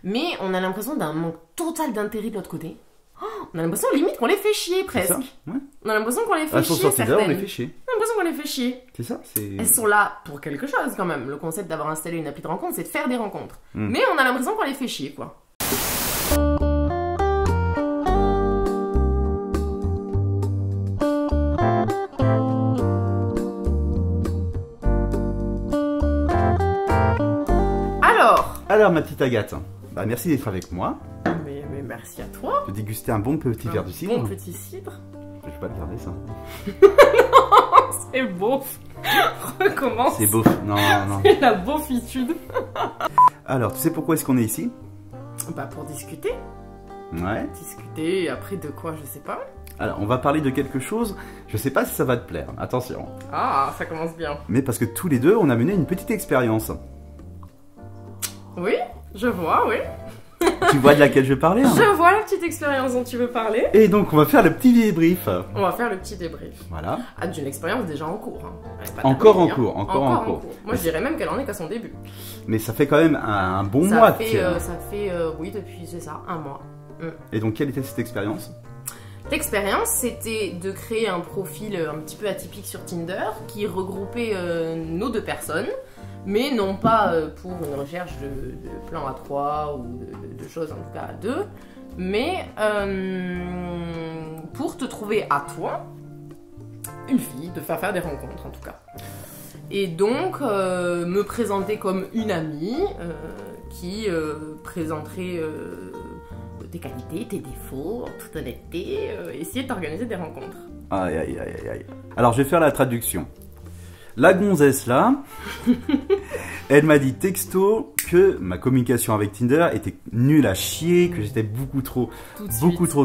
Mais on a l'impression d'un manque total d'intérêt de l'autre côté. Oh, on a l'impression limite qu'on les fait chier presque. Ouais. On a l'impression qu'on les fait Elles sont chier sorties certaines. on les fait chier. On a l'impression qu'on les fait chier. C'est ça, c'est... Elles sont là pour quelque chose quand même. Le concept d'avoir installé une appli de rencontre, c'est de faire des rencontres. Mais on a l'impression qu'on les fait chier, quoi. Alors, ma petite Agathe, bah, merci d'être avec moi. Mais merci à toi. De déguster un bon petit verre de cidre. Bon petit cidre. Je vais pas le garder, ça. C'est beauf. Recommence. C'est beauf. Non. C'est la beaufitude. Alors, tu sais pourquoi est-ce qu'on est ici? Bah, pour discuter. Ouais. Discuter, et après de quoi, je sais pas. Alors, on va parler de quelque chose, je sais pas si ça va te plaire, attention. Ah, ça commence bien. Mais parce que tous les deux, on a mené une petite expérience. Oui, je vois, oui. Tu vois de laquelle je vais parler, hein? Je vois la petite expérience dont tu veux parler. Et donc, on va faire le petit débrief. On va faire le petit débrief. Voilà. Ah, d'une expérience déjà en cours. Hein. Encore terminée, en cours, hein. encore en cours. Moi, je dirais même qu'elle en est qu'à son début. Mais ça fait quand même un bon mois. Ça fait, oui, depuis, c'est ça, un mois. Et donc, quelle était cette expérience? L'expérience, c'était de créer un profil un petit peu atypique sur Tinder qui regroupait nos deux personnes, mais non pas pour une recherche de plan à 3 ou de choses en tout cas à 2, mais pour te trouver à toi une fille, te faire des rencontres en tout cas. Et donc me présenter comme une amie qui présenterait tes qualités, tes défauts, en toute honnêteté, essayer de t'organiser des rencontres. Aïe. Alors, je vais faire la traduction. La gonzesse là, elle m'a dit texto que ma communication avec Tinder était nulle à chier, que j'étais beaucoup trop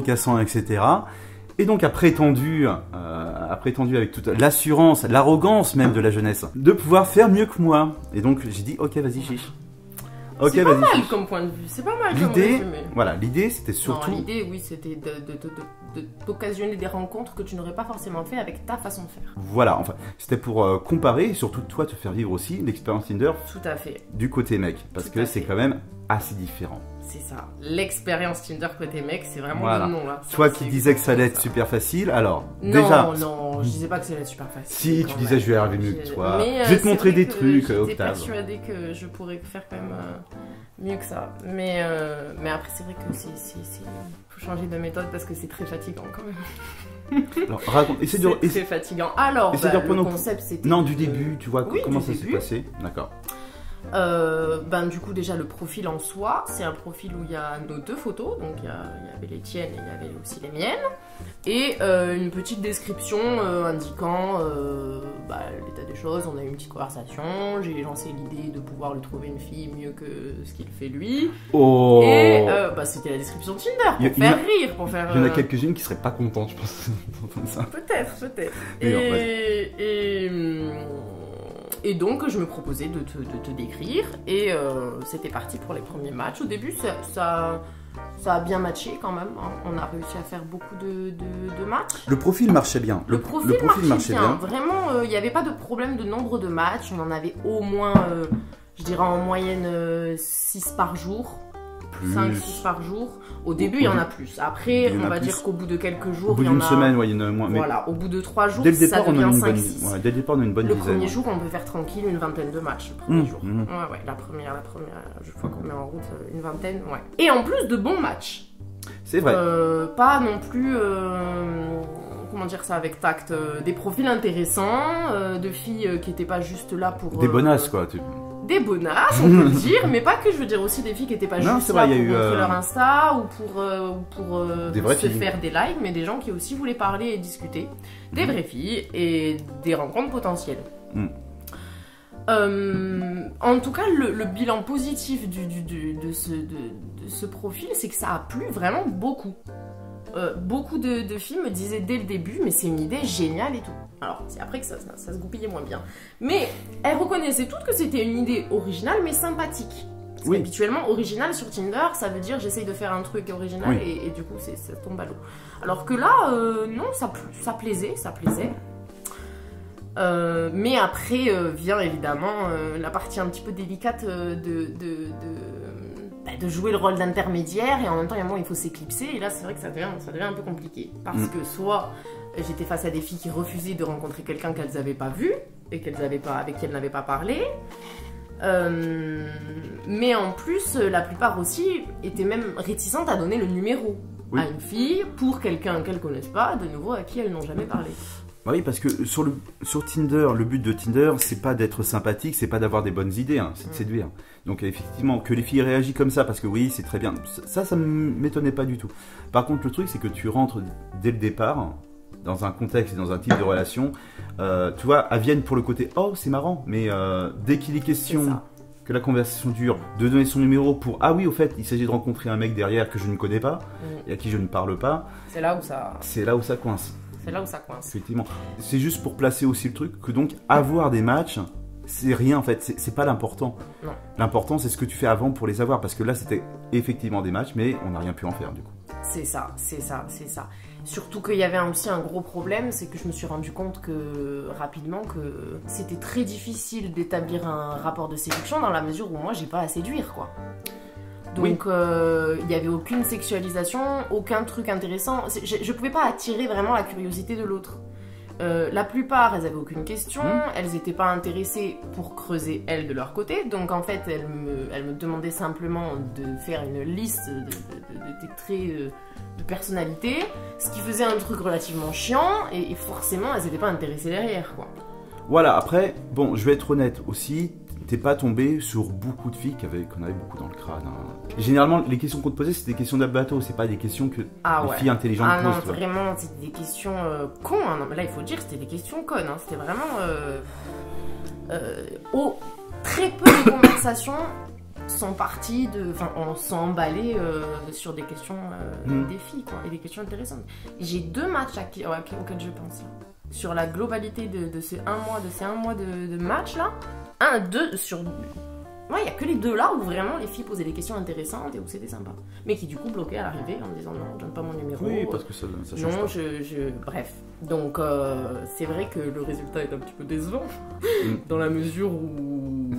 cassant, etc. Et donc a prétendu avec toute l'assurance, l'arrogance même de la jeunesse, de pouvoir faire mieux que moi. Et donc j'ai dit ok, vas-y chiche. Ok, c'est pas mal comme point de vue, c'est pas mal comme résumé. Voilà, l'idée c'était surtout... Non, l'idée, oui, c'était d'occasionner des rencontres que tu n'aurais pas forcément fait avec ta façon de faire. Voilà, enfin, c'était pour comparer et surtout toi te faire vivre aussi l'expérience Tinder. Tout à fait. Du côté mec, parce que c'est quand même assez différent. C'est ça, l'expérience Tinder côté mec, c'est vraiment voilà. le nom là. Toi qui disais que ça allait être super facile, alors non, déjà... Non, je disais pas que ça allait être super facile. Si, tu disais je vais arriver mieux que toi, je vais te montrer des trucs, Octave. J'étais persuadée que je pourrais faire quand même mieux que ça. Mais après c'est vrai que faut changer de méthode parce que c'est très fatigant quand même. Alors raconte, c'est très fatigant. Alors, le concept c'était... Non, du début, tu vois, oui, comment ça s'est passé. D'accord. Du coup déjà le profil en soi, c'est un profil où il y a nos deux photos, donc il y avait les tiennes et il y avait aussi les miennes, et une petite description indiquant l'état des choses. On a eu une petite conversation, j'ai lancé l'idée de pouvoir lui trouver une fille mieux que ce qu'il fait lui, et c'était la description Tinder, pour faire rire, pour faire... Il y en a quelques-unes qui seraient pas contentes, je pense, d'entendre ça. Peut-être. Et donc, je me proposais de te décrire, et c'était parti pour les premiers matchs. Au début, ça a bien matché quand même, hein. On a réussi à faire beaucoup de matchs. Le profil marchait bien. Le profil marchait bien. Vraiment, il n'y avait pas de problème de nombre de matchs. On en avait au moins, je dirais en moyenne 6 par jour. 5-6 par jour. Au début, il y en a plus. Après, on va dire qu'au bout de quelques jours, au bout d'une semaine, il y en a moins. Voilà, au bout de 3 jours, dès le départ, ça devient 5-6. Dès le départ, on a une bonne dizaine. Le premier jour, on peut faire tranquille une vingtaine de matchs. Le premier jour. Ouais, la première fois qu'on met en route une vingtaine, ouais. Et en plus de bons matchs. C'est vrai. Pas non plus... comment dire ça avec tact, des profils intéressants, de filles qui n'étaient pas juste là pour... Des bonasses, quoi. Des bonasses, on peut le dire, mais pas que, je veux dire aussi des filles qui n'étaient pas juste là pour montrer leur Insta ou pour se faire des likes, mais des gens qui aussi voulaient parler et discuter, des vraies filles et des rencontres potentielles. En tout cas, le bilan positif de ce profil, c'est que ça a plu vraiment beaucoup. Beaucoup de filles me disaient dès le début, mais c'est une idée géniale et tout. Alors, c'est après que ça se goupillait moins bien. Mais elles reconnaissaient toutes que c'était une idée originale, mais sympathique. Parce qu'habituellement, original sur Tinder, ça veut dire j'essaye de faire un truc original et du coup, ça tombe à l'eau. Alors que là, non, ça plaisait. Mais après vient évidemment la partie un petit peu délicate de jouer le rôle d'intermédiaire et en même temps, il y a un moment, il faut s'éclipser. Et là, c'est vrai que ça devient un peu compliqué. Parce que soit j'étais face à des filles qui refusaient de rencontrer quelqu'un qu'elles n'avaient pas vu et avec qui elles n'avaient pas parlé. Mais en plus, la plupart aussi étaient même réticentes à donner le numéro à une fille pour quelqu'un qu'elles connaissent pas, de nouveau à qui elles n'ont jamais parlé. Oui, parce que sur Tinder, le but de Tinder, c'est pas d'être sympathique, c'est pas d'avoir des bonnes idées, hein, c'est de séduire. Donc effectivement, que les filles réagissent comme ça, parce que oui, c'est très bien, ça m'étonnait pas du tout. Par contre, le truc, c'est que tu rentres dès le départ, dans un contexte et dans un type de relation, tu vois, elles viennent pour le côté « Oh, c'est marrant », mais dès qu'il est question que la conversation dure, de donner son numéro pour « Ah oui, au fait, il s'agit de rencontrer un mec derrière que je ne connais pas, et à qui je ne parle pas », c'est là où ça coince. C'est là où ça coince. Effectivement. C'est juste pour placer aussi le truc que donc avoir des matchs, c'est rien en fait, c'est pas l'important. Non. L'important c'est ce que tu fais avant pour les avoir parce que là c'était effectivement des matchs mais on n'a rien pu en faire du coup. C'est ça. Surtout qu'il y avait aussi un gros problème, c'est que je me suis rendu compte rapidement que c'était très difficile d'établir un rapport de séduction dans la mesure où moi j'ai pas à séduire quoi. Donc il n'y avait aucune sexualisation, aucun truc intéressant. Je pouvais pas attirer vraiment la curiosité de l'autre. La plupart, elles avaient aucune question, elles n'étaient pas intéressées pour creuser elles de leur côté. Donc en fait, elles me demandaient simplement de faire une liste des traits de personnalité, ce qui faisait un truc relativement chiant et forcément, elles n'étaient pas intéressées derrière quoi. Voilà, après, bon, je vais être honnête aussi. T'es pas tombé sur beaucoup de filles qu'on avait beaucoup dans le crâne. Hein. Généralement, les questions qu'on te posait, c'était des questions d'abato, c'est pas des questions que les filles intelligentes posent. Ah non, vraiment, c'était des questions cons. Hein. Non, mais là, il faut dire, c'était des questions connes. Hein. C'était vraiment... très peu de conversations sont parties de... Enfin, on s'est emballé sur des questions des filles, quoi. Et des questions intéressantes. J'ai 2 matchs auxquels je pense, là. Sur la globalité de ces 1 mois de match, là. 2 sur... Ouais, il n'y a que les 2 là où vraiment les filles posaient des questions intéressantes et où c'était sympa. Mais qui du coup bloquaient à l'arrivée en me disant non, je donne pas mon numéro. Oui, parce que ça change non, pas. Bref. Donc c'est vrai que le résultat est un petit peu décevant. Dans la mesure où...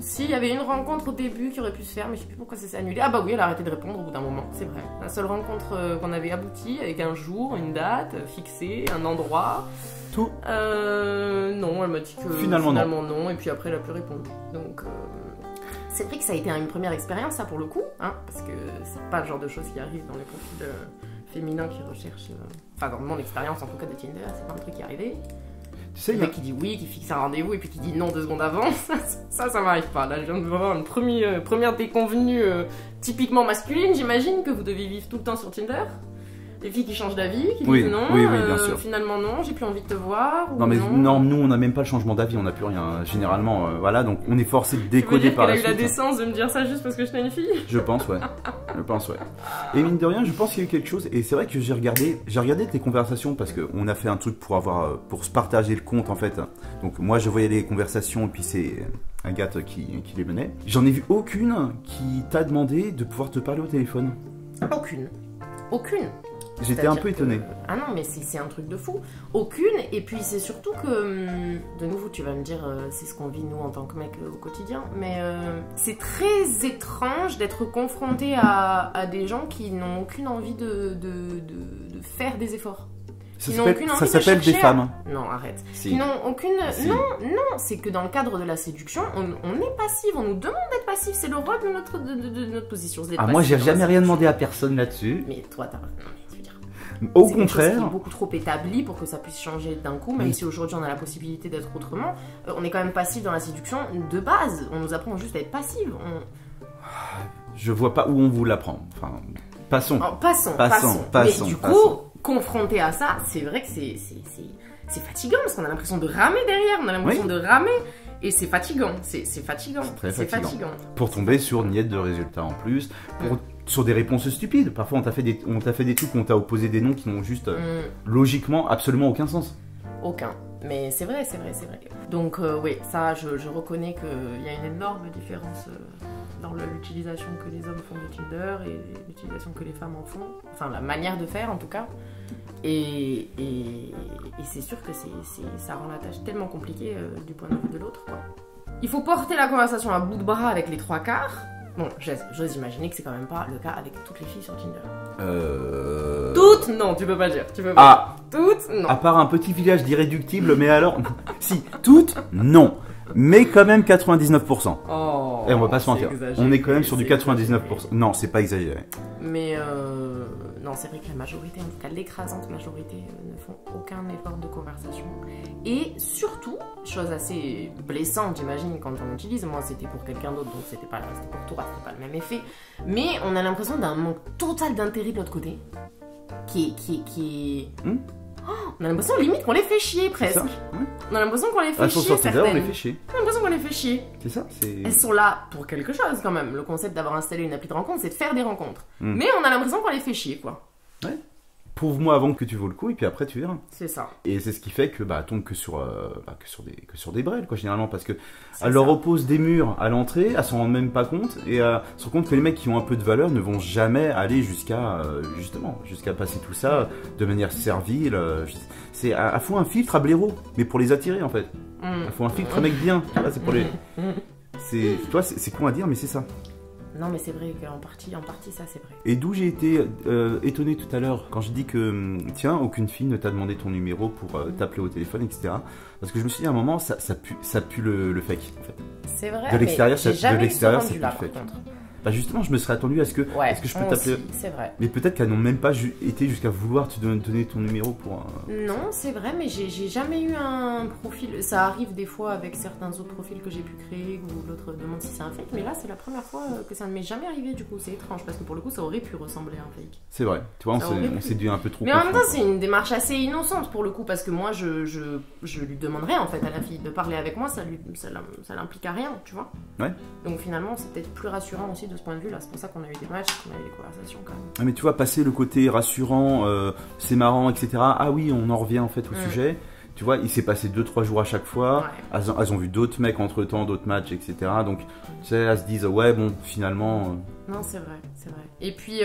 S'il y avait une rencontre au début qui aurait pu se faire, mais je sais plus pourquoi ça s'est annulé. Ah bah oui, elle a arrêté de répondre au bout d'un moment, c'est vrai. La seule rencontre qu'on avait abouti avec un jour, une date fixée, un endroit... Tout non, elle m'a dit que finalement non, et puis après elle a plus répondu. Donc c'est vrai que ça a été une première expérience, ça pour le coup, hein, parce que c'est pas le genre de choses qui arrivent dans les profils féminins qui recherchent. Enfin, dans mon expérience en tout cas de Tinder, c'est pas un truc qui est arrivé. Tu sais, le mec qui dit oui, qui fixe un rendez-vous et puis qui dit non 2 secondes avant, ça m'arrive pas. Là, je viens de voir une première déconvenue typiquement masculine. J'imagine que vous devez vivre tout le temps sur Tinder. Les filles qui changent d'avis, qui disent non, bien sûr. Finalement non, j'ai plus envie de te voir. Non, mais non, nous on n'a même pas le changement d'avis, on n'a plus rien. Généralement, voilà, donc on est forcé de décoder par la suite. Tu veux dire qu'elle a eu la décence de me dire ça juste parce que j'étais une fille? Je pense, ouais. Et mine de rien, je pense qu'il y a eu quelque chose, et c'est vrai que j'ai regardé tes conversations parce qu'on a fait un truc pour se partager le compte en fait. Donc moi je voyais les conversations et puis c'est Agathe qui les menait. J'en ai vu aucune qui t'a demandé de pouvoir te parler au téléphone. Aucune. J'étais un peu étonné. Ah non, mais c'est un truc de fou. Aucune, et puis c'est surtout que, de nouveau, tu vas me dire, c'est ce qu'on vit nous en tant que mec au quotidien, mais c'est très étrange d'être confronté à des gens qui n'ont aucune envie de faire des efforts. Ça s'appelle des femmes. Non, arrête. Si. Qui n'ont aucune... Si. Non, c'est que dans le cadre de la séduction, on est passif, on nous demande d'être passif, c'est le rôle de notre position. Moi j'ai jamais rien demandé à personne là-dessus. Mais toi t'as... Au contraire, c'est beaucoup trop établi pour que ça puisse changer d'un coup, même si aujourd'hui on a la possibilité d'être autrement. On est quand même passif dans la séduction de base. On nous apprend juste à être passif. Je vois pas où on vous l'apprend. Enfin, passons. Mais du coup, confronté à ça, c'est vrai que c'est fatigant parce qu'on a l'impression de ramer derrière. On a l'impression de ramer. Et c'est fatigant, c'est fatigant. C'est très fatigant. Pour tomber sur niette de résultats en plus, sur des réponses stupides. Parfois on t'a fait des trucs où on t'a opposé des noms qui n'ont juste logiquement absolument aucun sens. Aucun. Mais c'est vrai. Donc oui, ça je reconnais qu'il y a une énorme différence dans l'utilisation que les hommes font de Tinder et l'utilisation que les femmes en font. Enfin la manière de faire en tout cas. Et c'est sûr que ça rend la tâche tellement compliquée du point de vue de l'autre. Il faut porter la conversation à bout de bras avec les 3/4 Bon, j'ose imaginer que c'est quand même pas le cas avec toutes les filles sur Tinder. Euh... Toutes? Non, tu peux pas dire. Tu peux pas dire. Toutes? Non. À part un petit village d'irréductibles, mais alors... Si, toutes? Non. Mais quand même 99%. Oh, Et on va pas se mentir. On est quand même sur du 99%. Exagéré. Non, c'est pas exagéré. Mais non, c'est vrai que la majorité, en tout cas l'écrasante majorité, ne font aucun effort de conversation. Et surtout, chose assez blessante, j'imagine, quand on l'utilise, moi c'était pour quelqu'un d'autre, donc c'était pour toi, c'était pas le même effet. Mais on a l'impression d'un manque total d'intérêt de l'autre côté. Qui est... On a l'impression limite qu'on les fait chier presque. On a l'impression qu'on les fait chier. Sur Tinder, on les fait chier. On a l'impression qu'on les fait chier. C'est ça, c'est... Elles sont là pour quelque chose quand même. Le concept d'avoir installé une appli de rencontre, c'est de faire des rencontres. Mais on a l'impression qu'on les fait chier, quoi. Ouais. Prouve-moi avant que tu vaux le coup et puis après tu verras. C'est ça. Et c'est ce qui fait que tombe que sur des brels quoi généralement parce que elle leur oppose des murs à l'entrée, elles s'en rendent même pas compte et se rendent compte que les mecs qui ont un peu de valeur ne vont jamais aller jusqu'à passer tout ça de manière servile. C'est à fond un filtre à blaireau, mais pour les attirer en fait. À fond un filtre à mec bien. Là, c'est pour les. C'est con à dire mais c'est ça. Non mais c'est vrai qu'en partie ça c'est vrai. Et d'où j'ai été étonné tout à l'heure quand je dis que tiens aucune fille ne t'a demandé ton numéro pour t'appeler au téléphone etc. Parce que je me suis dit à un moment ça pue le fake en fait. C'est vrai. De l'extérieur ça pue le fake. Là, Bah justement je me serais attendu à ce que est-ce que je peux t'appeler. C'est vrai. Mais peut-être qu'elles n'ont même pas été jusqu'à vouloir te donner ton numéro pour un... Non c'est vrai mais j'ai jamais eu un profil. Ça arrive des fois avec certains autres profils que j'ai pu créer où l'autre demande si c'est un fake. Mais là c'est la première fois que ça ne m'est jamais arrivé du coup. C'est étrange parce que pour le coup ça aurait pu ressembler à un fake. C'est vrai. Tu vois on s'est dit un peu trop. Mais en même temps c'est une démarche assez innocente pour le coup parce que moi je lui demanderais en fait à la fille de parler avec moi. Ça l'implique à rien tu vois. Ouais. Donc finalement c'est peut-être plus rassurant aussi de ce point de vue là. C'est pour ça qu'on a eu des matchs, qu'on a eu des conversations quand même. Ah mais tu vois, passer le côté rassurant, c'est marrant, etc. Ah oui, on en revient en fait au sujet. Tu vois, il s'est passé 2-3 jours à chaque fois. Ouais. Elles ont vu d'autres mecs entre temps, d'autres matchs, etc. Donc, tu sais, elles se disent, ouais, bon, finalement... Non, c'est vrai, c'est vrai. Et puis,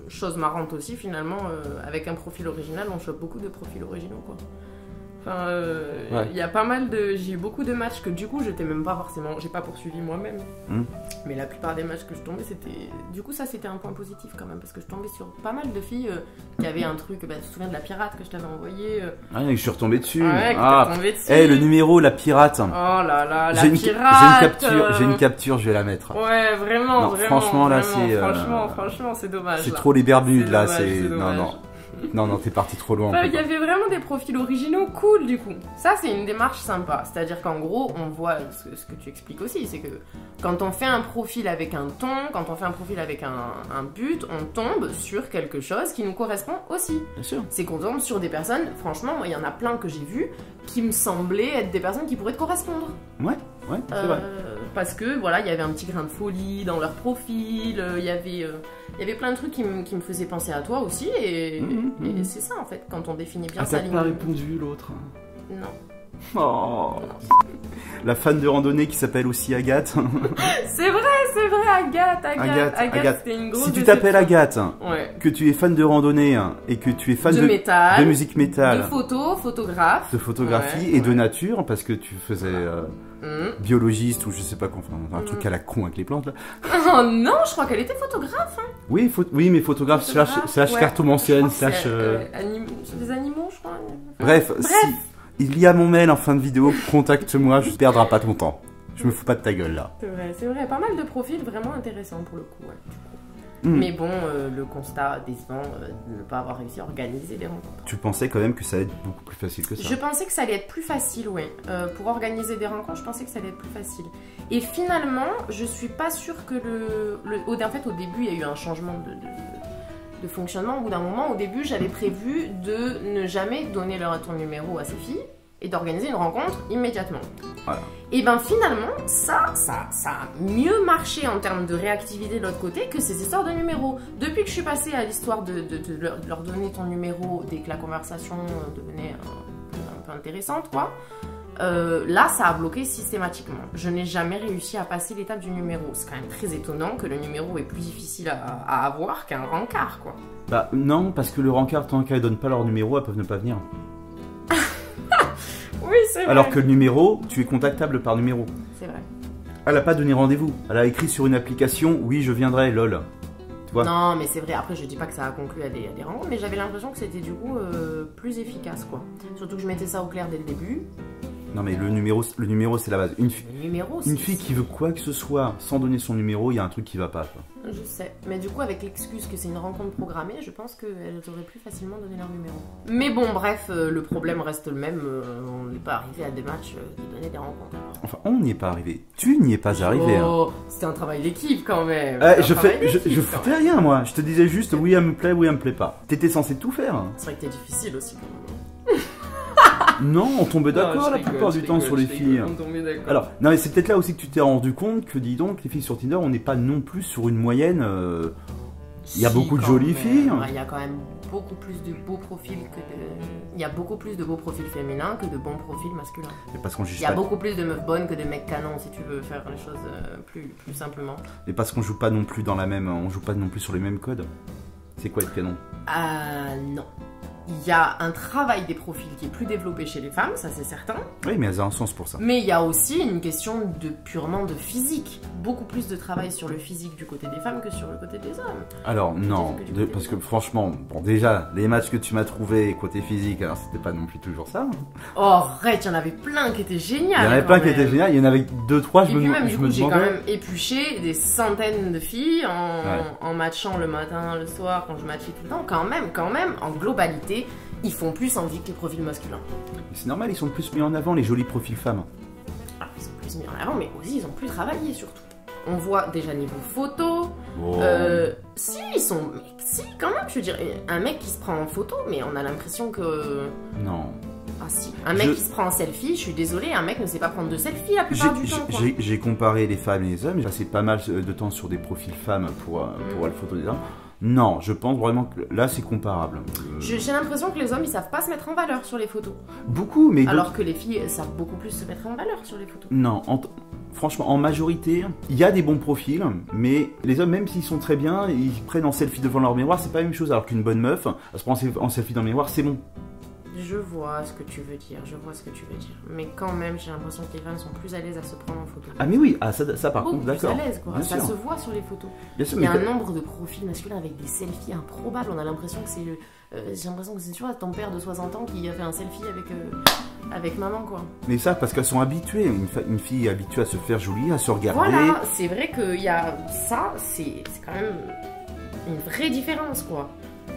chose marrante aussi, finalement, avec un profil original, on chope beaucoup de profils originaux, quoi. Enfin, y a pas mal de... J'ai eu beaucoup de matchs que du coup, j'étais même pas forcément... J'ai pas poursuivi moi-même. Mais la plupart des matchs que je tombais, c'était... Du coup, ça, c'était un point positif quand même. Parce que je tombais sur pas mal de filles qui avaient un truc... Bah, tu te souviens de la pirate que je t'avais envoyé Ah, je suis retombé dessus. Ouais, tombé dessus. Le numéro, la pirate. Oh là là, la pirate. J'ai une capture, je vais la mettre. Ouais, vraiment, non, vraiment. Franchement, là, vraiment, c'est... Franchement, c'est dommage. C'est trop les bermudes, là. C'est... Non, t'es parti trop loin. Il y avait vraiment des profils originaux cool du coup. Ça c'est une démarche sympa. C'est-à-dire qu'en gros, on voit ce que tu expliques aussi, c'est que quand on fait un profil avec un ton, quand on fait un profil avec un but, on tombe sur quelque chose qui nous correspond aussi. Bien sûr. C'est qu'on tombe sur des personnes, franchement, il y en a plein que j'ai vues qui me semblaient être des personnes qui pourraient te correspondre. Ouais, c'est vrai. Parce que voilà, il y avait un petit grain de folie dans leur profil, il y avait plein de trucs qui me faisaient penser à toi aussi, et c'est ça en fait, quand on définit bien sa ligne. T'as pas répondu l'autre. Non. Oh. La fan de randonnée qui s'appelle aussi Agathe. C'est vrai, Agathe, c'était une grosse... Si tu t'appelles Agathe, que tu es fan de randonnée et que tu es fan de musique métal, de photographe, de photographie et de nature, parce que tu faisais biologiste ou je sais pas quoi, enfin, un truc à la con avec les plantes là. Oh non, je crois qu'elle était photographe. Hein. Oui, mais photographe slash cartomancienne slash... des animaux, je crois. Bref. Il y a mon mail en fin de vidéo, contacte-moi, je ne perdrai pas ton temps. Je me fous pas de ta gueule là. C'est vrai, pas mal de profils vraiment intéressants pour le coup, ouais, du coup. Mais bon, le constat décevant de ne pas avoir réussi à organiser des rencontres. Tu pensais quand même que ça allait être beaucoup plus facile que ça? Je pensais que ça allait être plus facile, oui. Pour organiser des rencontres, je pensais que ça allait être plus facile. Et finalement, je suis pas sûre que en fait, au début, il y a eu un changement de fonctionnement. Au bout d'un moment, au début, j'avais prévu de ne jamais donner ton numéro à ces filles et d'organiser une rencontre immédiatement. Voilà. Et ben finalement, ça a mieux marché en termes de réactivité de l'autre côté que ces histoires de numéros. Depuis que je suis passée à l'histoire de leur donner ton numéro dès que la conversation devenait un peu intéressante, quoi. Là, ça a bloqué systématiquement. Je n'ai jamais réussi à passer l'étape du numéro. C'est quand même très étonnant que le numéro est plus difficile à avoir qu'un rencard, quoi. Bah non, parce que le rencard, tant qu'elles donnent pas leur numéro, elles peuvent ne pas venir. Oui, c'est vrai. Alors que le numéro, tu es contactable par numéro. C'est vrai. Elle a pas donné rendez-vous. Elle a écrit sur une application, oui, je viendrai, lol. Tu vois? Non, mais c'est vrai, après je dis pas que ça a conclu à des rencontres, mais j'avais l'impression que c'était du coup plus efficace quoi. Surtout que je mettais ça au clair dès le début. Non mais le numéro c'est la base. Une fille qui veut quoi que ce soit sans donner son numéro, il y a un truc qui va pas. Quoi. Je sais, mais du coup avec l'excuse que c'est une rencontre programmée, je pense qu'elles auraient plus facilement donné leur numéro. Mais bon bref, le problème reste le même, on n'est pas arrivé à des matchs qui donnaient des rencontres. Enfin, on n'y est pas arrivé. Tu n'y es pas arrivé. Oh, c'était un travail d'équipe quand même. Je foutais rien moi, je te disais juste oui elle me plaît, oui elle me plaît pas. T'étais censé tout faire. C'est vrai que t'es difficile aussi quand même. Non, on tombait d'accord la plupart du temps sur les filles. Alors, non mais c'est peut-être là aussi que tu t'es rendu compte que, dis donc, les filles sur Tinder, on n'est pas non plus sur une moyenne. Il y a beaucoup de jolies filles. Il y a quand même beaucoup plus de beaux profils que de... Il y a beaucoup plus de beaux profils féminins que de bons profils masculins. Il y a beaucoup plus de meufs bonnes que de mecs canons, si tu veux faire les choses plus simplement. Et parce qu'on joue pas non plus dans la même... On joue pas non plus sur les mêmes codes. C'est quoi être canon? Non. Il y a un travail des profils qui est plus développé chez les femmes, ça c'est certain. Oui, mais elles ont un sens pour ça. Mais il y a aussi une question purement de physique. Beaucoup plus de travail sur le physique du côté des femmes que sur le côté des hommes. Alors non, parce que franchement, bon déjà, les matchs que tu m'as trouvés côté physique, alors c'était pas non plus toujours ça. Oh arrête, il y en avait plein qui étaient géniales. Il y en avait plein qui étaient géniales, il y en avait 2-3, je me demandais. J'ai quand même épluché des centaines de filles en matchant le matin, le soir, quand je matchais tout le temps. Quand même, en globalité, ils font plus envie que les profils masculins. C'est normal, ils sont plus mis en avant, les jolis profils femmes. Alors, ils sont plus mis en avant, mais aussi ils ont plus travaillé surtout. On voit déjà niveau photo. Oh. Si, quand même, je veux dire, un mec qui se prend en photo, mais on a l'impression que... Non. Ah si, un mec qui se prend en selfie, je suis désolée, un mec ne sait pas prendre de selfie la plupart du temps. J'ai comparé les femmes et les hommes, j'ai passé pas mal de temps sur des profils femmes pour la photo des hommes. Non, je pense vraiment que là c'est comparable. J'ai l'impression que les hommes ils savent pas se mettre en valeur sur les photos. Beaucoup, mais... Alors que les filles savent beaucoup plus se mettre en valeur sur les photos. Non, franchement, en majorité, il y a des bons profils, mais les hommes, même s'ils sont très bien, ils prennent en selfie devant leur miroir, c'est pas la même chose. Alors qu'une bonne meuf, elle se prend en selfie dans le miroir, c'est bon. Je vois ce que tu veux dire, Mais quand même, j'ai l'impression que les femmes sont plus à l'aise à se prendre en photo. Ah mais oui, ça par contre, d'accord. Plus à l'aise, quoi. Ça se voit sur les photos. Bien sûr, il y a un nombre de profils masculins avec des selfies improbables. On a l'impression que c'est... j'ai l'impression que c'est, tu vois, ton père de 60 ans qui a fait un selfie avec maman, quoi. Mais ça, parce qu'elles sont habituées. Une fille est habituée à se faire jolie, à se regarder. Voilà, c'est vrai qu'il y a ça, c'est quand même une vraie différence, quoi.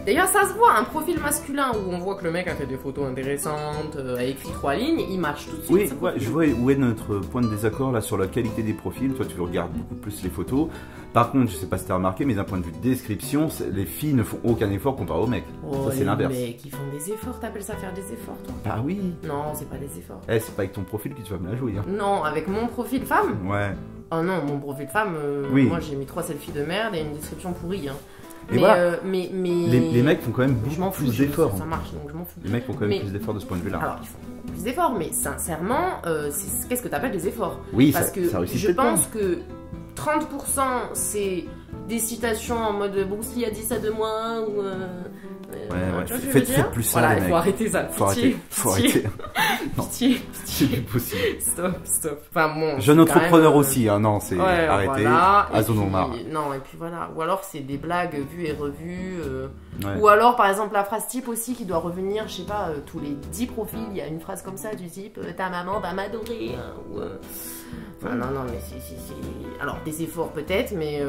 D'ailleurs, ça se voit, un profil masculin où on voit que le mec a fait des photos intéressantes, a écrit 3 lignes, il match tout de suite. Oui, ouais, je vois où est notre point de désaccord là sur la qualité des profils. Toi, tu regardes beaucoup plus les photos. Par contre, je sais pas si tu as remarqué, mais d'un point de vue de description, les filles ne font aucun effort comparé aux mecs. Oh, ça, c'est l'inverse. Les mecs, ils font des efforts, t'appelles ça faire des efforts, toi? Bah oui. Non, c'est pas des efforts. C'est pas avec ton profil que tu vas me la jouer. Hein. Non, avec mon profil femme? Ouais. Oh non, mon profil femme, oui. Moi j'ai mis 3 selfies de merde et une description pourrie. Hein. Mais voilà. Les mecs font quand même beaucoup plus d'efforts. Ça marche, donc je m'en fous. Les mecs font quand même plus d'efforts de ce point de vue-là. Alors, ils font plus d'efforts, mais sincèrement, qu'est-ce que tu appelles des efforts? Oui, parce que je pense que 30% c'est des citations en mode Bruce Lee a dit ça de moi ou... ouais. Faites plus ça, voilà, les mecs. Faut arrêter ça. Faut arrêter. Non, pitié. C'est plus possible. Stop. Enfin bon. Jeune entrepreneur aussi, hein, non, c'est arrêté. Voilà. Marre. Non, et puis voilà. Ou alors c'est des blagues vues et revues. Ouais. Ou alors par exemple la phrase type aussi qui doit revenir, je sais pas, tous les 10 profils, il y a une phrase comme ça du type ta maman va m'adorer. Enfin, non, mais c'est... Alors des efforts peut-être, mais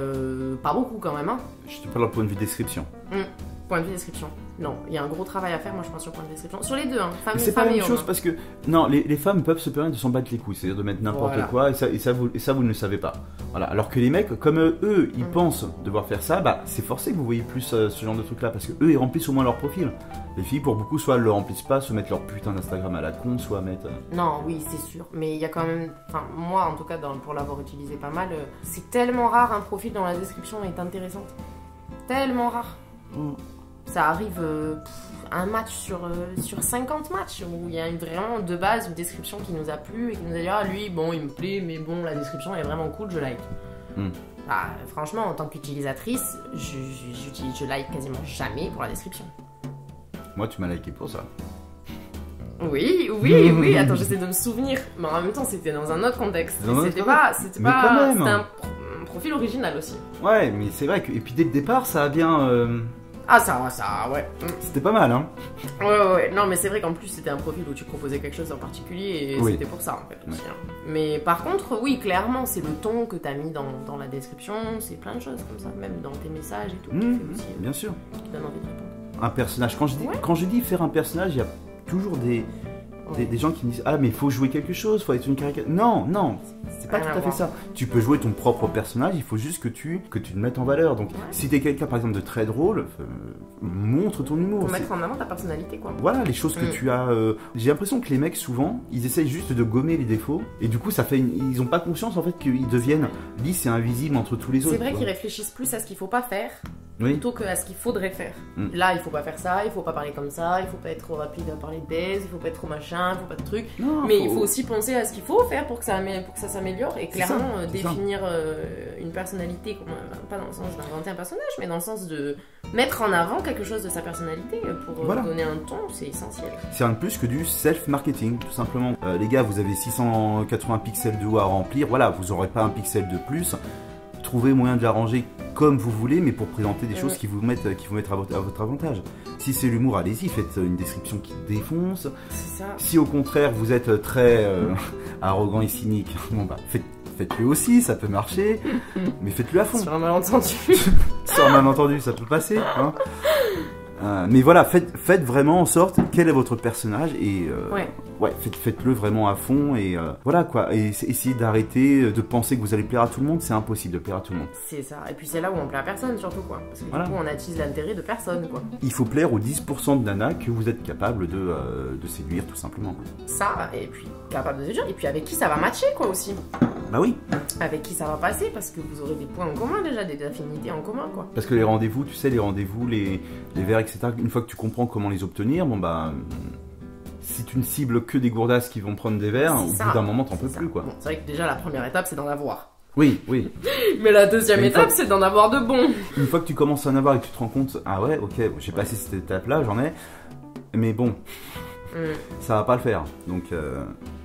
pas beaucoup quand même. Hein. Je te parle au point de vue description. Point de vue description. Non, il y a un gros travail à faire, moi je pense, sur point de description. Sur les deux, hein. C'est pas la même chose parce que non, les femmes peuvent se permettre de s'en battre les couilles, c'est-à-dire de mettre n'importe quoi et ça vous ne le savez pas. Voilà. Alors que les mecs, comme eux, ils pensent devoir faire ça, bah c'est forcé que vous voyez plus ce genre de truc-là parce que eux ils remplissent au moins leur profil. Les filles, pour beaucoup, soit elles le remplissent pas, soit mettent leur putain d'Instagram à la con, soit mettent. Non, oui, c'est sûr. Mais il y a quand même. Enfin, moi en tout cas, pour l'avoir utilisé pas mal, c'est tellement rare un profil dont la description est intéressante. Tellement rare. Ça arrive un match sur 50 matchs où il y a vraiment de base une description qui nous a plu et qui nous a dit ah lui bon il me plaît mais bon la description est vraiment cool, je like. Bah, franchement en tant qu'utilisatrice je like quasiment jamais pour la description. Moi tu m'as liké pour ça. Oui, attends, j'essaie de me souvenir. Mais en même temps, c'était dans un autre contexte. C'était C'était un profil original aussi. Ouais, mais c'est vrai que... Et puis dès le départ, ça a bien... Ah, ça, ouais. C'était pas mal, hein. Ouais. Non, mais c'est vrai qu'en plus, c'était un profil où tu proposais quelque chose en particulier et c'était pour ça, en fait, aussi. Hein. Mais par contre, oui, clairement, c'est le ton que t'as mis dans la description, c'est plein de choses comme ça, même dans tes messages et tout. Aussi, bien sûr. Qui donne envie de répondre. Un personnage. Quand je dis faire un personnage, il y a toujours des gens qui me disent ah mais il faut jouer quelque chose, faut être une caricature. Non, c'est pas tout à fait ça. Tu peux jouer ton propre personnage, il faut juste que tu le mettes en valeur. Donc si t'es quelqu'un par exemple de très drôle, montre ton humour. Faut mettre en avant ta personnalité quoi. Voilà les choses que tu as. J'ai l'impression que les mecs souvent ils essayent juste de gommer les défauts et du coup ça fait ils ont pas conscience en fait qu'ils deviennent lisses et invisibles entre tous les autres. C'est vrai qu'ils réfléchissent plus à ce qu'il faut pas faire. Plutôt qu'à ce qu'il faudrait faire. Là, il faut pas faire ça, il faut pas parler comme ça, il faut pas être trop rapide à parler de baise, il faut pas être trop machin, il faut pas de trucs. Mais il faut aussi penser à ce qu'il faut faire pour que ça s'améliore et clairement définir une personnalité, pas dans le sens d'inventer un personnage, mais dans le sens de mettre en avant quelque chose de sa personnalité pour donner un ton, c'est essentiel. C'est rien de plus que du self-marketing, tout simplement. Les gars, vous avez 680 pixels de haut à remplir, voilà, vous aurez pas un pixel de plus. Trouvez moyen de l'arranger comme vous voulez, mais pour présenter des choses qui vous mettent à votre avantage. Si c'est l'humour, allez-y, faites une description qui défonce. C'est ça. Si au contraire vous êtes très arrogant et cynique, bon bah faites-le aussi, ça peut marcher, mais faites-le à fond. Sur un malentendu. Sur un malentendu, ça peut passer. Hein. Mais voilà, faites vraiment en sorte quel est votre personnage et faites-le vraiment à fond et voilà quoi. Et essayez d'arrêter de penser que vous allez plaire à tout le monde, c'est impossible de plaire à tout le monde. C'est ça. Et puis c'est là où on plaît à personne surtout quoi. Parce que du coup on attise l'intérêt de personne quoi. Il faut plaire aux 10% de nanas que vous êtes capable de séduire tout simplement. Ça, et puis capable de séduire, et puis avec qui ça va matcher quoi aussi. Bah oui. Avec qui ça va passer parce que vous aurez des points en commun déjà, des affinités en commun quoi. Parce que les rendez-vous, tu sais, les verres, etc., une fois que tu comprends comment les obtenir, bon bah... Si tu ne cibles que des gourdasses qui vont prendre des verres, au bout d'un moment t'en peux plus quoi. Bon, c'est vrai que déjà la première étape c'est d'en avoir. Oui. Mais la deuxième étape c'est d'en avoir de bons. Une fois que tu commences à en avoir et que tu te rends compte, ah ouais, ok, j'ai passé cette étape là, j'en ai, mais bon, ça va pas le faire. Donc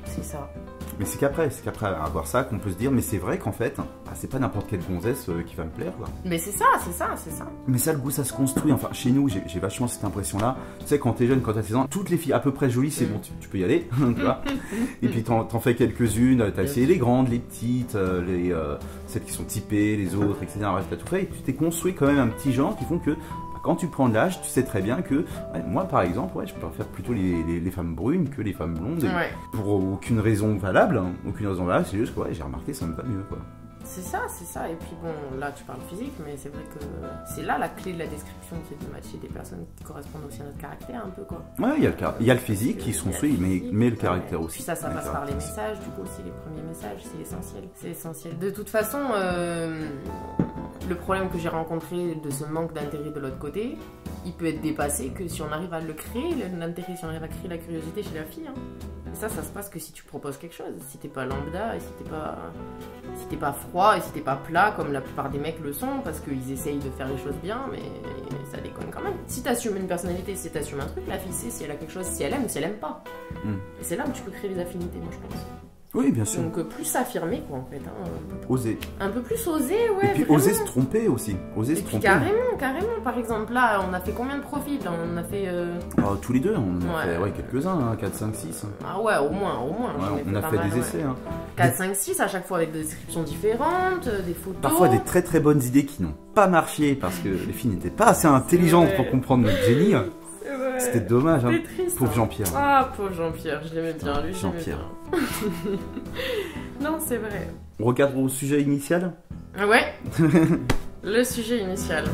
c'est ça. Mais c'est qu'après avoir ça qu'on peut se dire, mais c'est vrai qu'en fait, c'est pas n'importe quelle gonzesse qui va me plaire quoi. Mais c'est ça. Mais ça, le goût, ça se construit. Enfin, chez nous, j'ai vachement cette impression-là. Tu sais, quand t'es jeune, quand t'as 16 ans, toutes les filles à peu près jolies, c'est bon, tu peux y aller, tu vois. Et puis t'en fais quelques-unes, t'as essayé les grandes, les petites, celles qui sont typées, les autres, etc. Bref, t'as tout fait. Et tu t'es construit quand même un petit genre qui font que quand tu prends de l'âge, tu sais très bien que moi par exemple, je préfère plutôt les femmes brunes que les femmes blondes. Pour aucune raison valable, c'est juste que j'ai remarqué ça me va mieux quoi. C'est ça, et puis bon, là tu parles physique, mais c'est vrai que c'est là la clé de la description, c'est de matcher des personnes qui correspondent aussi à notre caractère un peu quoi. Ouais, il y a le physique qui se construit, mais le caractère aussi. Puis ça passe par les messages, du coup aussi les premiers messages, c'est essentiel. De toute façon, le problème que j'ai rencontré de ce manque d'intérêt de l'autre côté, il peut être dépassé que si on arrive à le créer, l'intérêt, si on arrive à créer la curiosité chez la fille. Hein. Et ça se passe que si tu proposes quelque chose, si t'es pas lambda, et si t'es pas froid, et si t'es pas plat, comme la plupart des mecs le sont, parce qu'ils essayent de faire les choses bien, mais ça déconne quand même. Si t'assumes une personnalité, si t'assumes un truc, la fille sait si elle a quelque chose, si elle aime ou si elle aime pas. Et c'est là où tu peux créer des affinités, moi je pense. Oui, bien sûr. Donc plus s'affirmer quoi en fait. Oser. Un peu plus oser, ouais. Et puis vraiment. Oser se tromper aussi. Oser se tromper. Carrément. Par exemple là, on a fait combien de profils? On a fait... tous les deux, on a fait quelques-uns, 4, 5, 6. Ah ouais, au moins. On a fait des essais. 4, 5, 6 à chaque fois avec des descriptions différentes, des photos. Parfois des très très bonnes idées qui n'ont pas marché parce que les filles n'étaient pas assez intelligentes pour comprendre notre génie. C'était dommage, hein. Triste, pauvre Jean-Pierre. Ah, pauvre Jean-Pierre, je l'aimais bien, lui, Jean-Pierre. Non, c'est vrai. On regarde au sujet initial. Ouais. Le sujet initial.